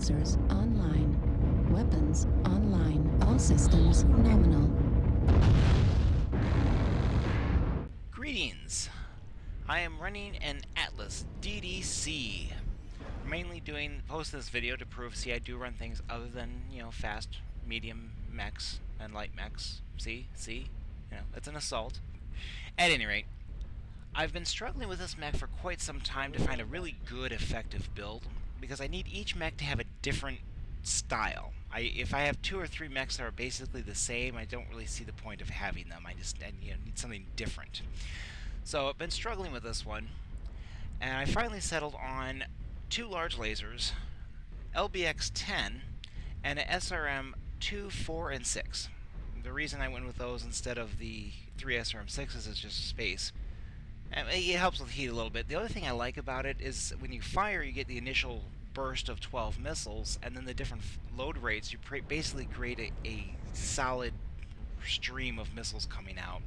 lasers online. Weapons online. All systems nominal. Greetings! I am running an Atlas DDC. Mainly post this video to prove, see, I do run things other than, fast, medium mechs and light mechs. See? It's an assault. At any rate, I've been struggling with this mech for quite some time to find a really good, effective build, because I need each mech to have a different style. If I have 2 or 3 mechs that are basically the same, I don't really see the point of having them. I need something different. So I've been struggling with this one, and I finally settled on 2 large lasers, LBX-10, and an SRM-2, 4, and 6. The reason I went with those instead of the 3 SRM-6s is just space. And it helps with heat a little bit. The other thing I like about it is when you fire, you get the initial burst of 12 missiles, and then the different load rates, you basically create a solid stream of missiles coming out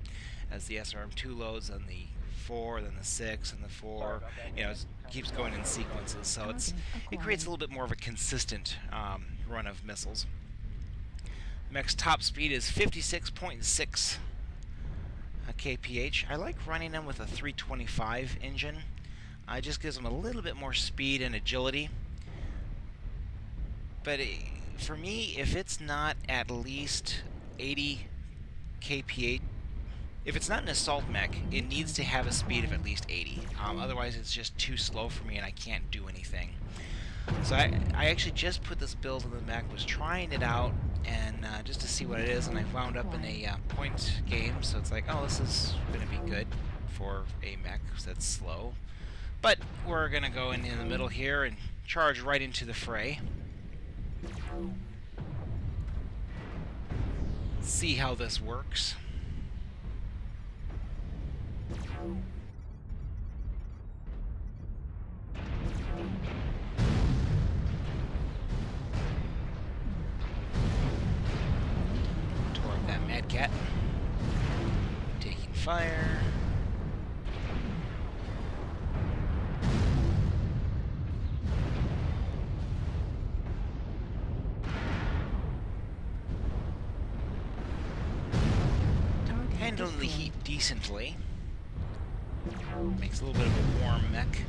as the SRM-2 loads, and the 4, then the 6, and the 4. It keeps going in sequences, so it creates a little bit more of a consistent run of missiles. Mech's top speed is 56.6 kph. I like running them with a 325 engine. It just gives them a little bit more speed and agility. But for me, if it's not at least 80 kph, if it's not an assault mech, it needs to have a speed of at least 80. Otherwise, it's just too slow for me and I can't do anything. So I actually just put this build in the mech, was trying it out, and just to see what it is, and I wound up in a point game, so it's like, oh, this is going to be good for a mech that's slow. But we're going to go in the middle here and charge right into the fray. See how this works. Toward that Mad Cat. Taking fire. Handling the heat decently. Makes a little bit of a warm mech.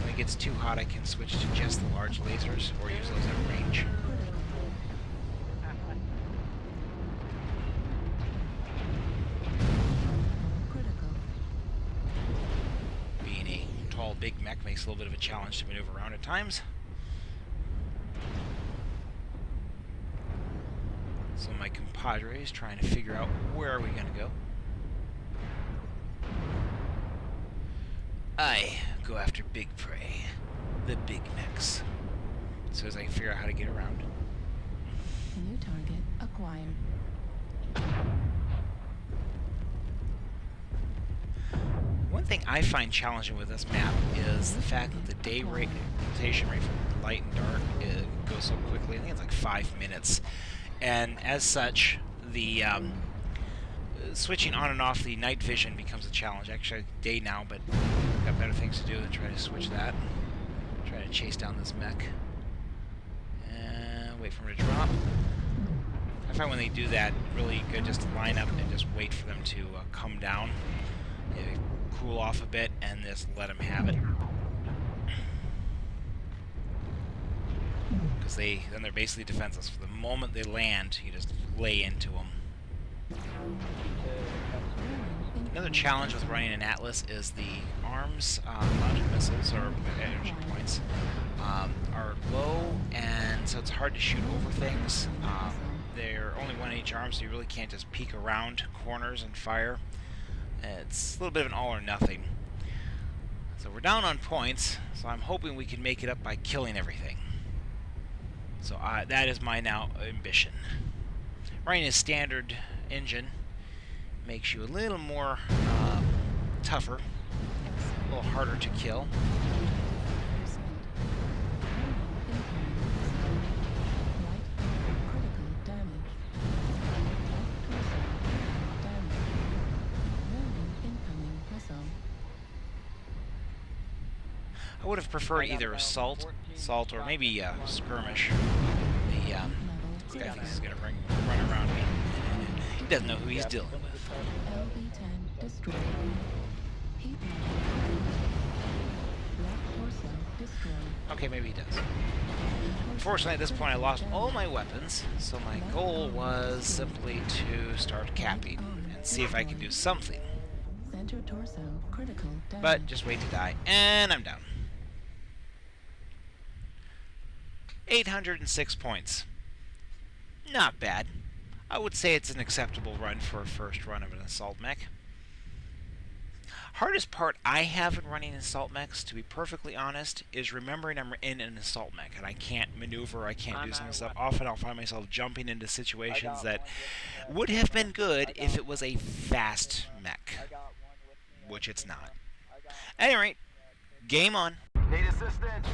When it gets too hot, I can switch to just the large lasers or use those at range. Being a tall, big mech makes a little bit of a challenge to maneuver around at times. So my compadre is trying to figure out where are we going to go. I go after big prey, the big mechs, as soon as I can figure out how to get around. New target acquired. One thing I find challenging with this map is the fact that the day rotation rate from light and dark goes so quickly. I think it's like 5 minutes. And as such, the switching on and off the night vision becomes a challenge. Actually, day now, but I've got better things to do than try to switch that. Try to chase down this mech. Wait for him to drop. I find when they do that, really good just to line up and just wait for them to come down. Cool off a bit, and just let them have it. Because then they're basically defenseless. For the moment they land, you just lay into them. Another challenge with running an Atlas is the arms mounted missiles, or energy points, are low, and so it's hard to shoot over things. They're only 1 each arm, so you really can't just peek around corners and fire. It's a little bit of an all or nothing. So we're down on points, so I'm hoping we can make it up by killing everything. So that is my now ambition. Running a standard engine makes you a little more tougher, a little harder to kill. I would have preferred either assault, or maybe skirmish. This guy thinks he's gonna run around me. He doesn't know who he's dealing with. LB-10 destroyed. Heat level. Black torso destroyed. Okay, maybe he does. Unfortunately, at this point, I lost all my weapons, so my goal was simply to start capping and see if I can do something. Center torso critical damage. But just wait to die, and I'm down. 806 points. Not bad. I would say it's an acceptable run for a first run of an assault mech. Hardest part I have in running assault mechs, to be perfectly honest, is remembering I'm in an assault mech and I can't maneuver, I can't do some stuff. Often I'll find myself jumping into situations that would have been good if it was a fast mech, which it's not. At any rate, game on. Need assistance.